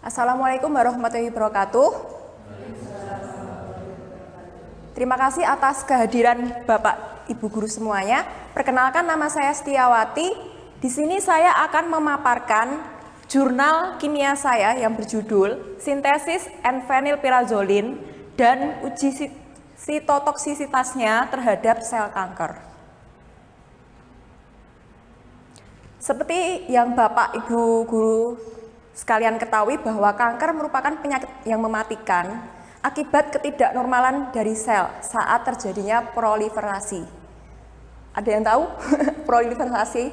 Assalamualaikum warahmatullahi wabarakatuh. Terima kasih atas kehadiran Bapak Ibu guru semuanya. Perkenalkan, nama saya Setiawati. Di sini saya akan memaparkan jurnal kimia saya yang berjudul Sintesis N-fenilpirazolin dan uji sitotoksisitasnya terhadap sel kanker. Seperti yang Bapak Ibu guru sekalian ketahui bahwa kanker merupakan penyakit yang mematikan akibat ketidaknormalan dari sel saat terjadinya proliferasi. Ada yang tahu proliferasi?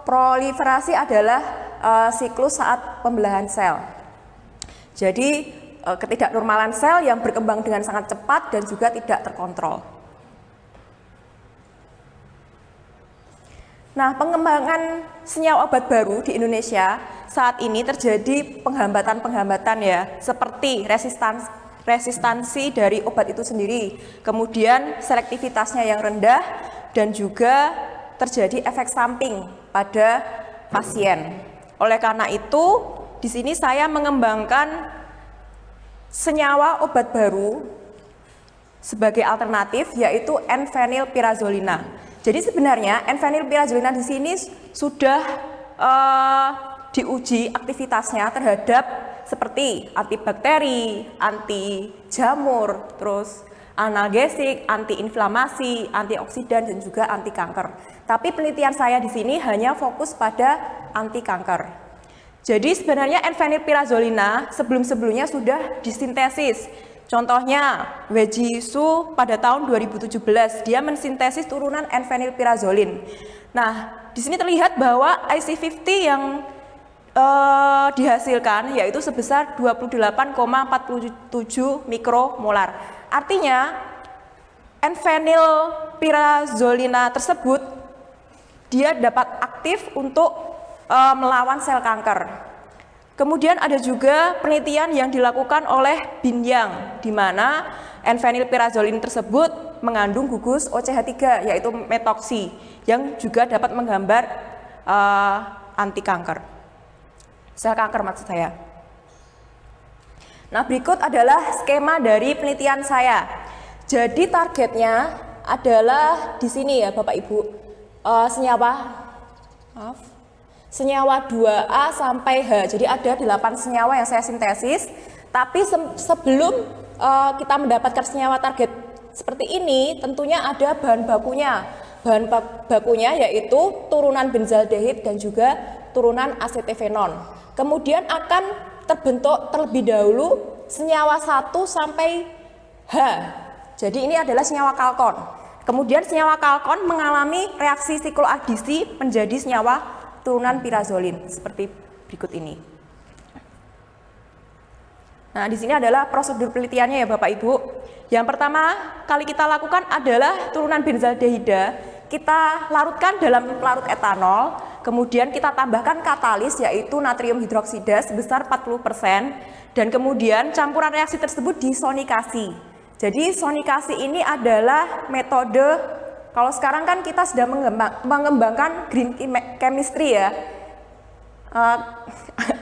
Proliferasi adalah siklus saat pembelahan sel. Jadi ketidaknormalan sel yang berkembang dengan sangat cepat dan juga tidak terkontrol. Nah, pengembangan senyawa obat baru di Indonesia saat ini terjadi penghambatan-penghambatan ya, seperti resistansi dari obat itu sendiri, kemudian selektivitasnya yang rendah, dan juga terjadi efek samping pada pasien. Oleh karena itu, di sini saya mengembangkan senyawa obat baru sebagai alternatif, yaitu N-fenilpirazolina. Jadi sebenarnya N-fenilpirazolina di sini sudah diuji aktivitasnya terhadap seperti antibakteri, anti jamur, terus analgesik, antiinflamasi, antioksidan, dan juga anti kanker. Tapi penelitian saya di sini hanya fokus pada anti kanker. Jadi sebenarnya N-fenilpirazolina sebelum-sebelumnya sudah disintesis. Contohnya, Wejisu pada tahun 2017 dia mensintesis turunan N-fenilpirazolin. Nah, di sini terlihat bahwa IC50 yang dihasilkan yaitu sebesar 28,47 mikromolar. Artinya, N-fenilpirazolina tersebut dia dapat aktif untuk melawan sel kanker. Kemudian ada juga penelitian yang dilakukan oleh Binyang, di mana N-fenilpirazolin tersebut mengandung gugus OCH3, yaitu metoksi, yang juga dapat menghambat anti kanker, sel kanker maksud saya. Nah, berikut adalah skema dari penelitian saya. Jadi targetnya adalah di sini ya Bapak Ibu, senyawa 2A sampai H. Jadi ada 8 senyawa yang saya sintesis. Tapi sebelum kita mendapatkan senyawa target seperti ini, tentunya ada bahan bakunya. Bahan bakunya yaitu turunan benzaldehid dan juga turunan asetevenon. Kemudian akan terbentuk terlebih dahulu senyawa 1 sampai H. Jadi ini adalah senyawa kalkon. Kemudian senyawa kalkon mengalami reaksi sikloadisi menjadi senyawa turunan pirazolin seperti berikut ini. Nah, di sini adalah prosedur penelitiannya ya Bapak Ibu. Yang pertama kali kita lakukan adalah turunan benzaldehida. Kita larutkan dalam pelarut etanol, kemudian kita tambahkan katalis yaitu natrium hidroksida sebesar 40%, dan kemudian campuran reaksi tersebut disonikasi. Jadi sonikasi ini adalah metode. Kalau sekarang kan kita sedang mengembangkan green chemistry ya.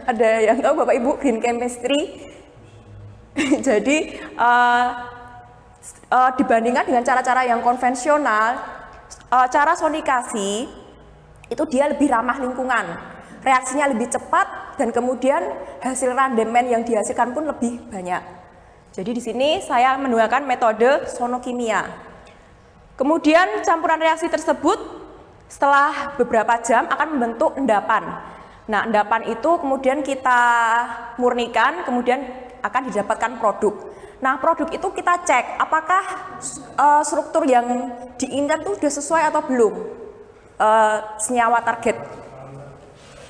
Ada yang tahu Bapak Ibu green chemistry? Jadi dibandingkan dengan cara-cara yang konvensional, cara sonikasi itu dia lebih ramah lingkungan. Reaksinya lebih cepat dan kemudian hasil randemen yang dihasilkan pun lebih banyak. Jadi di sini saya menggunakan metode sonokimia. Kemudian campuran reaksi tersebut setelah beberapa jam akan membentuk endapan. Nah, endapan itu kemudian kita murnikan, kemudian akan didapatkan produk. Nah, produk itu kita cek apakah struktur yang diinginkan itu sudah sesuai atau belum senyawa target.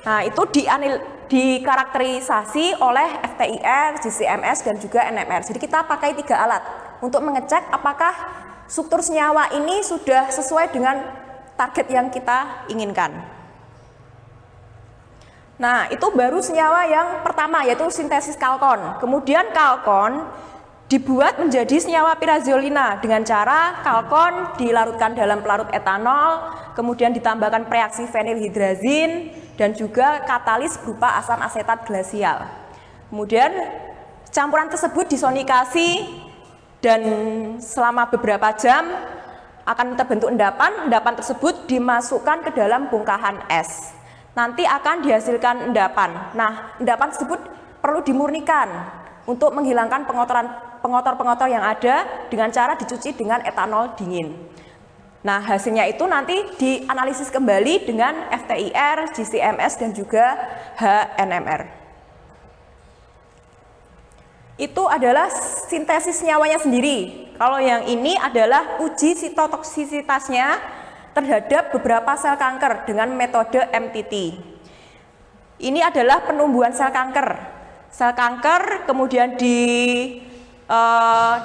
Nah, itu dikarakterisasi oleh FTIR, GCMS, dan juga NMR. Jadi kita pakai 3 alat untuk mengecek apakah struktur senyawa ini sudah sesuai dengan target yang kita inginkan. Nah, itu baru senyawa yang pertama, yaitu sintesis kalkon. Kemudian kalkon dibuat menjadi senyawa pirazolina dengan cara kalkon dilarutkan dalam pelarut etanol, kemudian ditambahkan reaksi fenilhidrazin, dan juga katalis berupa asam asetat glasial. Kemudian campuran tersebut disonikasi dan selama beberapa jam akan terbentuk endapan. Endapan tersebut dimasukkan ke dalam bongkahan es. Nanti akan dihasilkan endapan. Nah, endapan tersebut perlu dimurnikan untuk menghilangkan pengotor-pengotor yang ada dengan cara dicuci dengan etanol dingin. Nah, hasilnya itu nanti dianalisis kembali dengan FTIR, GCMS, dan juga HNMR. Itu adalah sintesis senyawanya sendiri. Kalau yang ini adalah uji sitotoksisitasnya terhadap beberapa sel kanker dengan metode MTT. Ini adalah penumbuhan sel kanker. Sel kanker kemudian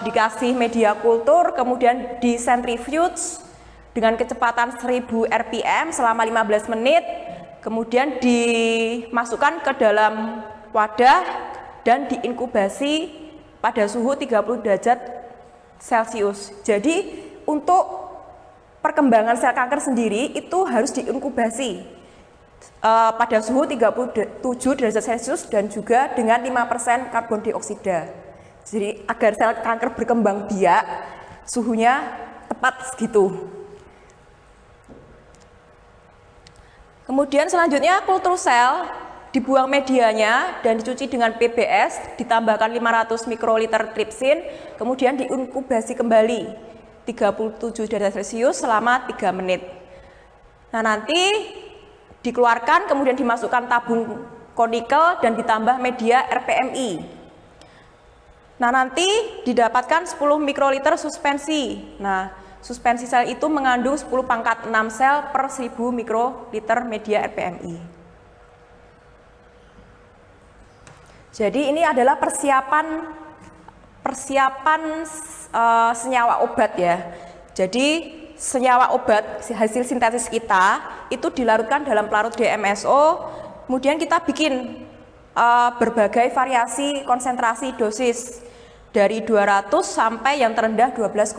dikasih media kultur, kemudian disentrifuge dengan kecepatan 1000 rpm selama 15 menit, kemudian dimasukkan ke dalam wadah dan diinkubasi pada suhu 30 derajat Celcius. Jadi untuk perkembangan sel kanker sendiri itu harus diinkubasi pada suhu 37 derajat Celcius dan juga dengan 5% karbon dioksida. Jadi agar sel kanker berkembang biak, suhunya tepat segitu. Kemudian selanjutnya kultur sel dibuang medianya dan dicuci dengan PBS, ditambahkan 500 mikroliter tripsin, kemudian diinkubasi kembali 37 derajat Celcius selama 3 menit. Nah, nanti dikeluarkan kemudian dimasukkan tabung konikel dan ditambah media RPMI. Nah, nanti didapatkan 10 mikroliter suspensi. Nah, suspensi sel itu mengandung 10⁻⁶ sel per 1000 mikroliter media RPMI. Jadi ini adalah persiapan senyawa obat ya. Jadi senyawa obat hasil sintesis kita itu dilarutkan dalam pelarut DMSO, kemudian kita bikin berbagai variasi konsentrasi dosis dari 200 sampai yang terendah 12,5.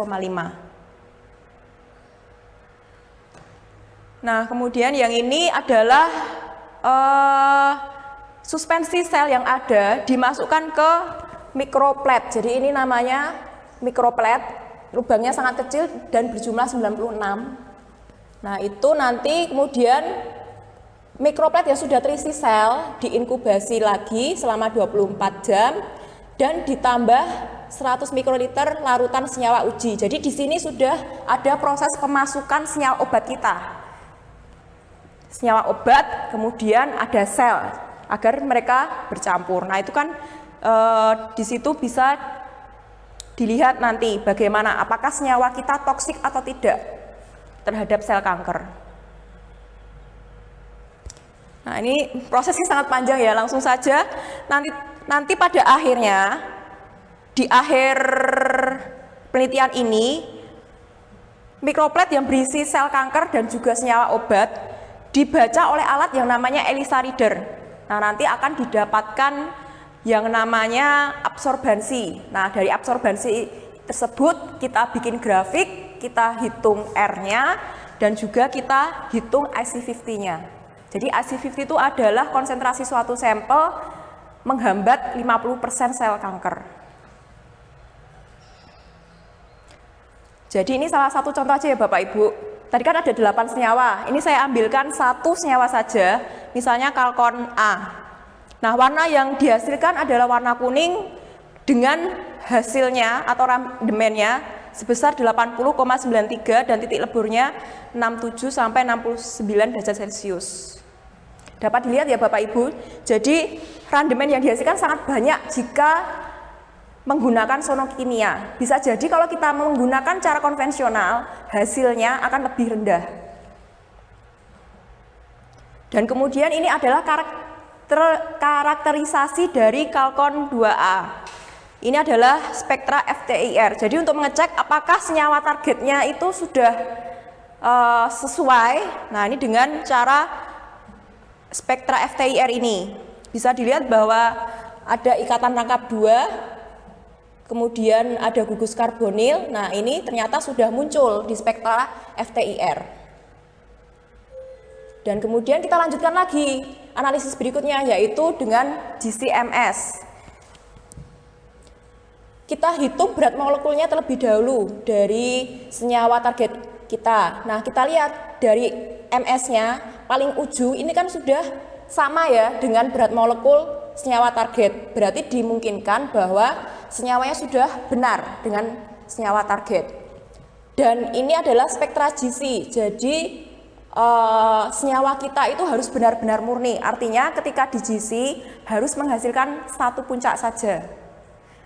Nah, kemudian yang ini adalah suspensi sel yang ada dimasukkan ke mikroplet. Jadi ini namanya mikroplet, lubangnya sangat kecil dan berjumlah 96. Nah, itu nanti kemudian mikroplet yang sudah terisi sel diinkubasi lagi selama 24 jam dan ditambah 100 mikroliter larutan senyawa uji. Jadi di sini sudah ada proses pemasukan senyawa obat kita. Senyawa obat, kemudian ada sel agar mereka bercampur. Nah, itu kan di situ bisa dilihat nanti bagaimana apakah senyawa kita toksik atau tidak terhadap sel kanker. Nah, ini prosesnya sangat panjang ya, langsung saja nanti pada akhirnya di akhir penelitian ini mikroplet yang berisi sel kanker dan juga senyawa obat dibaca oleh alat yang namanya ELISA reader. Nah, nanti akan didapatkan yang namanya absorbansi. Nah, dari absorbansi tersebut kita bikin grafik, kita hitung R-nya dan juga kita hitung IC50-nya. Jadi IC50 itu adalah konsentrasi suatu sampel menghambat 50% sel kanker. Jadi ini salah satu contoh aja ya Bapak Ibu. Tadi kan ada 8 senyawa, ini saya ambilkan satu senyawa saja, misalnya kalkon A. Nah, warna yang dihasilkan adalah warna kuning dengan hasilnya atau randemennya sebesar 80,93 dan titik leburnya 67 sampai 69 derajat Celcius. Dapat dilihat ya Bapak Ibu, jadi randemen yang dihasilkan sangat banyak jika menggunakan sonokimia. Bisa jadi kalau kita menggunakan cara konvensional, hasilnya akan lebih rendah. Dan kemudian ini adalah karakterisasi dari kalkon 2A. Ini adalah spektra FTIR. Jadi untuk mengecek apakah senyawa targetnya itu sudah sesuai. Nah, ini dengan cara spektra FTIR ini bisa dilihat bahwa ada ikatan rangkap 2, kemudian ada gugus karbonil. Nah, ini ternyata sudah muncul di spektra FTIR. Dan kemudian kita lanjutkan lagi analisis berikutnya, yaitu dengan GC-MS. Kita hitung berat molekulnya terlebih dahulu dari senyawa target kita. Nah, kita lihat dari MS-nya paling ujung ini kan sudah sama ya dengan berat molekul senyawa target. Berarti dimungkinkan bahwa senyawanya sudah benar dengan senyawa target. Dan ini adalah spektra GC. Jadi senyawa kita itu harus benar-benar murni. Artinya ketika di GC harus menghasilkan satu puncak saja.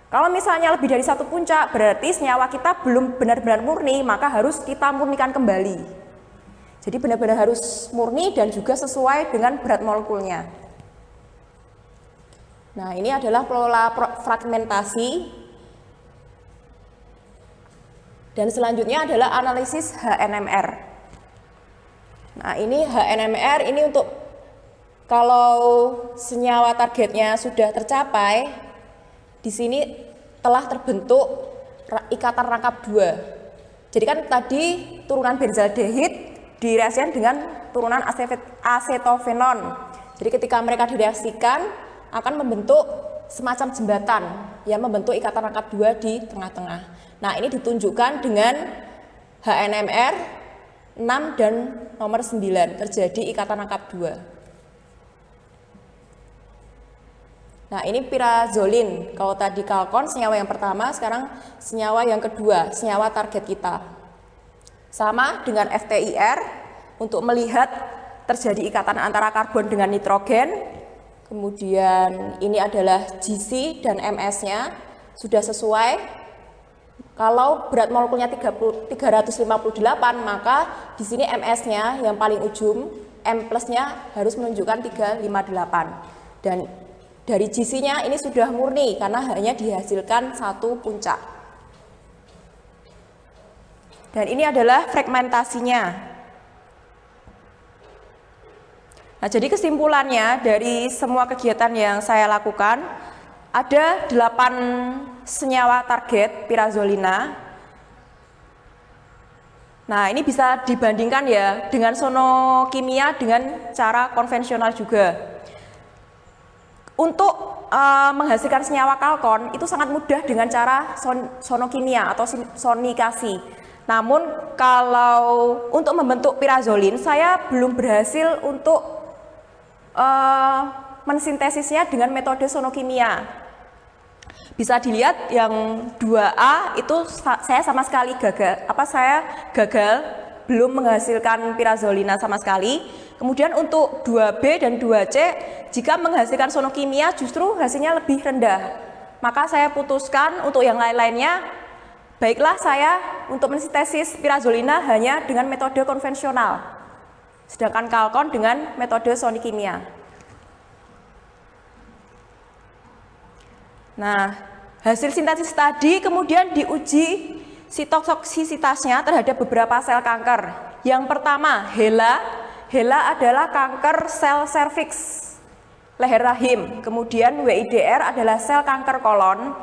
Kalau misalnya lebih dari satu puncak, berarti senyawa kita belum benar-benar murni, maka harus kita murnikan kembali. Jadi benar-benar harus murni dan juga sesuai dengan berat molekulnya. Nah, ini adalah pola fragmentasi. Dan selanjutnya adalah analisis HNMR. Nah, ini HNMR ini untuk kalau senyawa targetnya sudah tercapai, di sini telah terbentuk ikatan rangkap 2. Jadi kan tadi turunan benzaldehid direaksikan dengan turunan asetofenon. Jadi ketika mereka direaksikan akan membentuk semacam jembatan yang membentuk ikatan rangkap 2 di tengah-tengah. Nah, ini ditunjukkan dengan HNMR 6 dan nomor 9 terjadi ikatan rangkap 2. Nah, ini pirazolin. Kalau tadi kalkon senyawa yang pertama, sekarang senyawa yang kedua, senyawa target kita. Sama dengan FTIR untuk melihat terjadi ikatan antara karbon dengan nitrogen. Kemudian ini adalah GC dan MS-nya sudah sesuai. Kalau berat molekulnya 358, maka di sini MS-nya yang paling ujung, M plus-nya harus menunjukkan 358. Dan dari GC-nya ini sudah murni karena hanya dihasilkan satu puncak. Dan ini adalah fragmentasinya. Nah, jadi kesimpulannya dari semua kegiatan yang saya lakukan, ada 8 senyawa target pirazolina. Nah, ini bisa dibandingkan ya dengan sonokimia dengan cara konvensional juga. Untuk menghasilkan senyawa kalkon itu sangat mudah dengan cara sonokimia atau sonikasi. Namun kalau untuk membentuk pirazolin saya belum berhasil untuk mensintesisnya dengan metode sonokimia. Bisa dilihat yang 2A itu saya sama sekali gagal belum menghasilkan pirazolina sama sekali. Kemudian untuk 2B dan 2C, jika menghasilkan sonokimia justru hasilnya lebih rendah. Maka saya putuskan untuk yang lain-lainnya, baiklah saya untuk mensintesis pirazolina hanya dengan metode konvensional. Sedangkan kalkon dengan metode sonokimia. Nah, hasil sintesis tadi kemudian diuji sitotoksisitasnya terhadap beberapa sel kanker. Yang pertama, HeLa adalah kanker sel serviks, leher rahim. Kemudian WIDR adalah sel kanker kolon,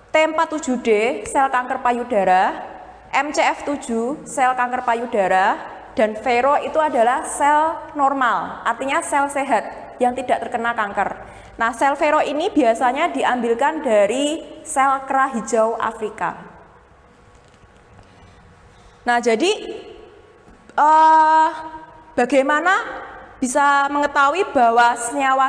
T47D sel kanker payudara, MCF7 sel kanker payudara, dan Vero itu adalah sel normal, artinya sel sehat yang tidak terkena kanker. Nah, sel Vero ini biasanya diambilkan dari sel kera hijau Afrika. Nah, jadi bagaimana bisa mengetahui bahwa senyawa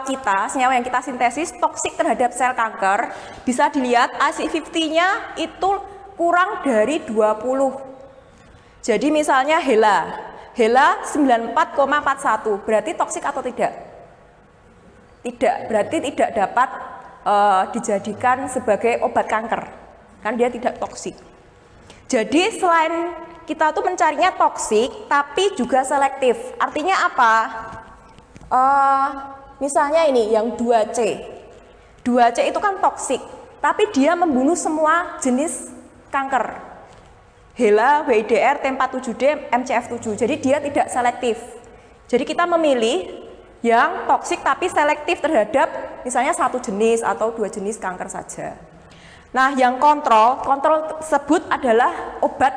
yang kita sintesis toksik terhadap sel kanker? Bisa dilihat IC50-nya itu kurang dari 20. Jadi misalnya HeLa 94,41, berarti toksik atau tidak? Tidak, berarti tidak dapat dijadikan sebagai obat kanker, kan dia tidak toksik. Jadi selain kita tuh mencarinya toksik, tapi juga selektif. Artinya apa? Misalnya ini yang 2C. 2C itu kan toksik, tapi dia membunuh semua jenis kanker. HeLa, WIDR, T47D, MCF7. Jadi dia tidak selektif. Jadi kita memilih yang toksik tapi selektif terhadap misalnya satu jenis atau 2 jenis kanker saja. Nah, yang kontrol tersebut adalah obat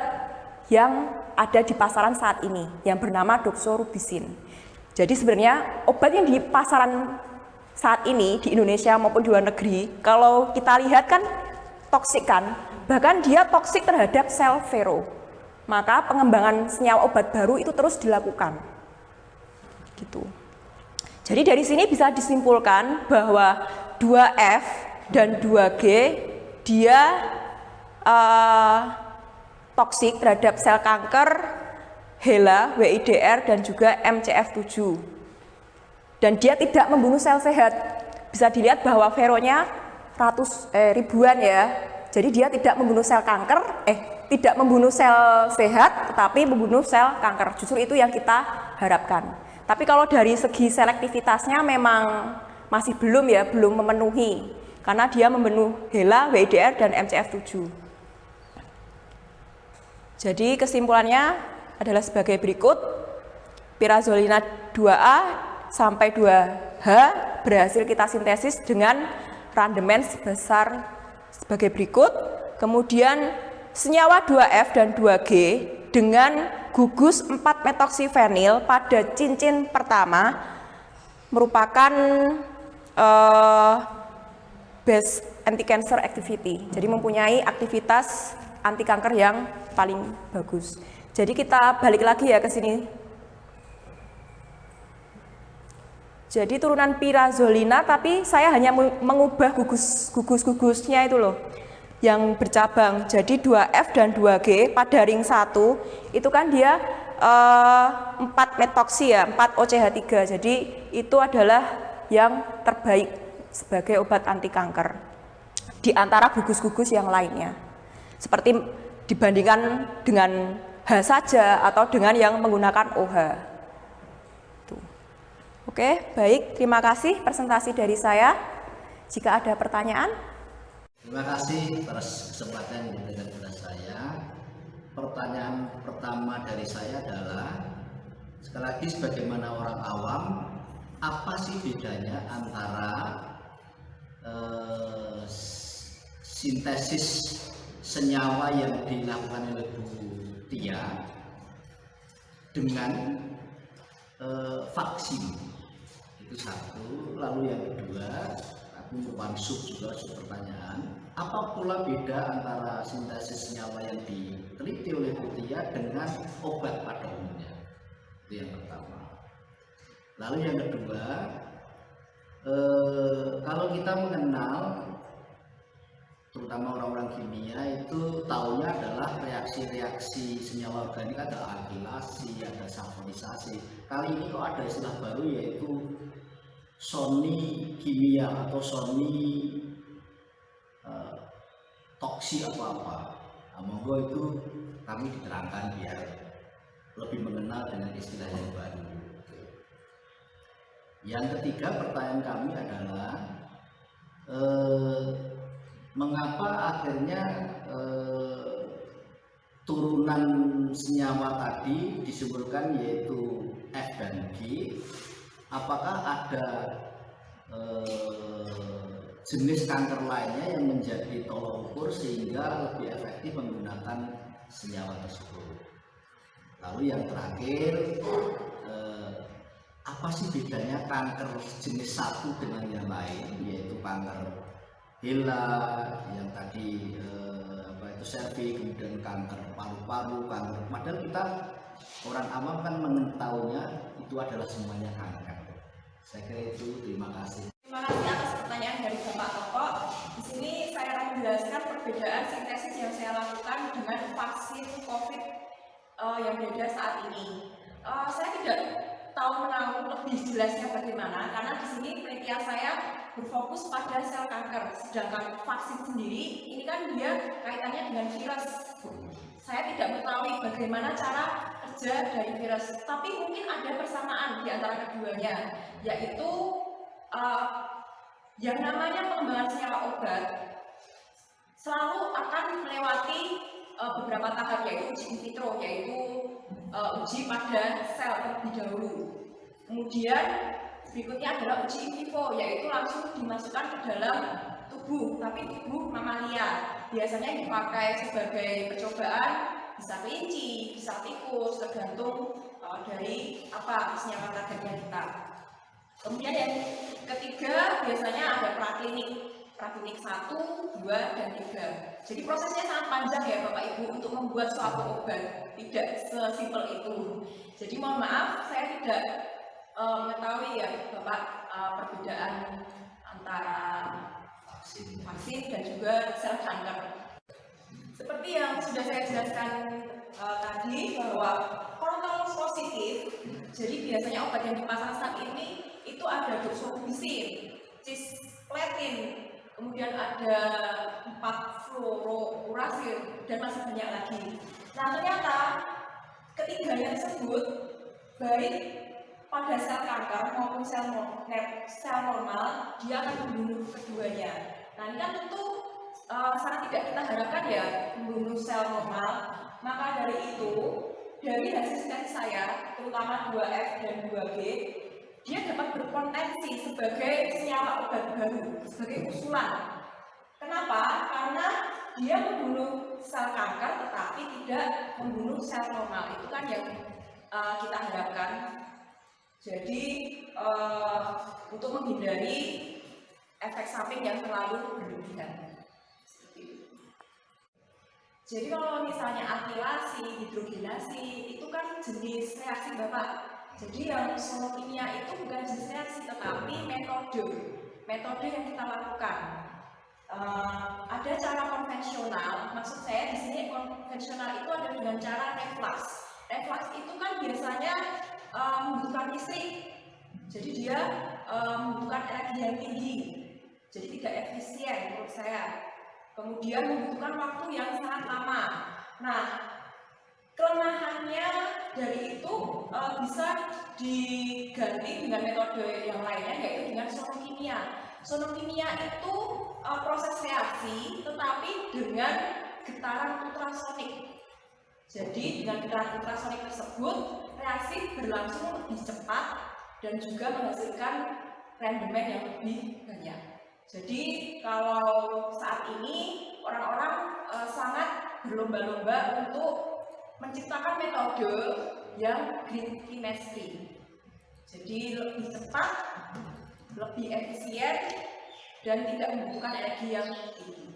yang ada di pasaran saat ini yang bernama doxorubicin. Jadi sebenarnya obat yang di pasaran saat ini di Indonesia maupun di luar negeri, kalau kita lihat kan toksik kan, bahkan dia toksik terhadap sel vero. Maka pengembangan senyawa obat baru itu terus dilakukan. Gitu. Jadi dari sini bisa disimpulkan bahwa 2F dan 2G dia toksik terhadap sel kanker, HeLa, WIDR, dan juga MCF7. Dan dia tidak membunuh sel sehat. Bisa dilihat bahwa veronya ribuan ya. Jadi dia tidak membunuh sel kanker, tidak membunuh sel sehat, tetapi membunuh sel kanker. Justru itu yang kita harapkan. Tapi kalau dari segi selektivitasnya memang masih belum memenuhi. Karena dia membunuh HeLa, WIDR, dan MCF7. Jadi kesimpulannya adalah sebagai berikut. Pirazolina 2A sampai 2H berhasil kita sintesis dengan randemen sebesar sebagai berikut. Kemudian senyawa 2F dan 2G dengan gugus 4-metoksifenil pada cincin pertama merupakan best anti-cancer activity. Jadi mempunyai aktivitas anti kanker yang paling bagus. Jadi kita balik lagi ya ke sini. Jadi turunan pirazolina, tapi saya hanya mengubah gugus-gugusnya itu loh, yang bercabang. Jadi 2F dan 2G pada ring 1 itu kan dia 4 metoksi ya, 4 OCH3. Jadi itu adalah yang terbaik sebagai obat anti kanker di antara gugus-gugus yang lainnya. Seperti dibandingkan dengan H saja atau dengan yang menggunakan OH. Tuh. Oke, baik. Terima kasih presentasi dari saya. Jika ada pertanyaan. Terima kasih atas kesempatan yang diberikan kepada saya. Pertanyaan pertama dari saya adalah, sekali lagi sebagaimana orang awam, apa sih bedanya antara sintesis senyawa yang dilakukan oleh Bu Tia dengan vaksin? Itu satu. Lalu yang kedua, aku merupakan juga pertanyaan, apa pula beda antara sintesis senyawa yang diteliti oleh Bu Tia dengan obat pada umumnya? Itu yang pertama. Lalu yang kedua, kalau kita mengenal, terutama orang-orang kimia itu taunya adalah reaksi-reaksi senyawa organik, ada alkilasi, ada sulfonisasi. Kali ini kok ada istilah baru yaitu soni kimia atau soni toksi apa-apa. Nah, monggo itu kami diterangkan biar lebih mengenal dengan istilah yang baru. Yang ketiga, pertanyaan kami adalah mengapa akhirnya turunan senyawa tadi disebutkan yaitu F dan G? Apakah ada jenis kanker lainnya yang menjadi tolok ukur sehingga lebih efektif menggunakan senyawa tersebut? Lalu yang terakhir, apa sih bedanya kanker jenis satu dengan yang lain, yaitu kanker HeLa yang tadi servis, kemudian kanker paru-paru, kanker, padahal kita orang awam kan mengetahuinya itu adalah semuanya kanker. Saya kira itu. Terima kasih. Terima kasih atas pertanyaan dari Bapak Toko. Di sini saya akan menjelaskan perbedaan sintesis yang saya lakukan dengan vaksin COVID yang beda saat ini. Saya tidak tahu menahu lebih jelasnya bagaimana, karena di sini penelitian saya berfokus pada sel kanker, sedangkan vaksin sendiri ini kan dia kaitannya dengan virus. Saya tidak mengetahui bagaimana cara kerja dari virus, tapi mungkin ada persamaan di antara keduanya, yaitu yang namanya pengembangan senyawa obat selalu akan melewati beberapa tahap, yaitu uji in vitro, yaitu uji pada sel terlebih dahulu. Kemudian berikutnya adalah uji in vivo, yaitu langsung dimasukkan ke dalam tubuh, tapi tubuh mamalia. Biasanya dipakai sebagai percobaan, bisa kelinci, bisa tikus, tergantung dari apa senyawa targetnya kita. Kemudian yang ketiga biasanya ada praklinik 1, 2, dan 3. Jadi prosesnya sangat panjang ya Bapak Ibu untuk membuat suatu obat, tidak sesimpel itu. Jadi mohon maaf saya tidak mengetahui ya Bapak perbedaan antara vaksin dan juga sel kanker. Seperti yang sudah saya jelaskan tadi bahwa kontrol positif, jadi biasanya obat yang dipasang saat ini itu ada doxorubicin, cisplatin, kemudian ada 4-fluorouracil dan masih banyak lagi. Nah ternyata ketiganya tersebut baik pada sel kanker maupun sel normal dia akan membunuh keduanya. Nah ini kan tentu sangat tidak kita harapkan ya membunuh sel normal. Maka dari itu dari hasil studi saya terutama 2F dan 2G dia dapat berpotensi sebagai senyawa obat baru, sebagai usulan. Kenapa? Karena dia membunuh sel kanker tetapi tidak membunuh sel normal. Itu kan yang kita harapkan. Jadi untuk menghindari efek samping yang terlalu berlebihan. Jadi kalau misalnya aktilasi, hidrogenasi itu kan jenis reaksi Bapak. Jadi yang sonokimia itu bukan jenis reaksi tetapi metode yang kita lakukan. Ada cara konvensional, maksud saya di sini konvensional itu ada dengan cara reflux. Reflux itu kan biasanya membutuhkan listrik, jadi dia membutuhkan energi yang tinggi, jadi tidak efisien menurut saya. Kemudian membutuhkan waktu yang sangat lama. Nah, kelemahannya dari itu bisa diganti dengan metode yang lainnya yaitu dengan sonokimia. Sonokimia itu proses reaksi tetapi dengan getaran ultrasonik. Jadi dengan getaran ultrasonik tersebut reaksi berlangsung lebih cepat dan juga menghasilkan rendemen yang lebih banyak. Jadi kalau saat ini orang-orang sangat berlomba-lomba untuk menciptakan metode yang green chemistry. Jadi lebih cepat, lebih efisien, dan tidak membutuhkan energi yang tinggi.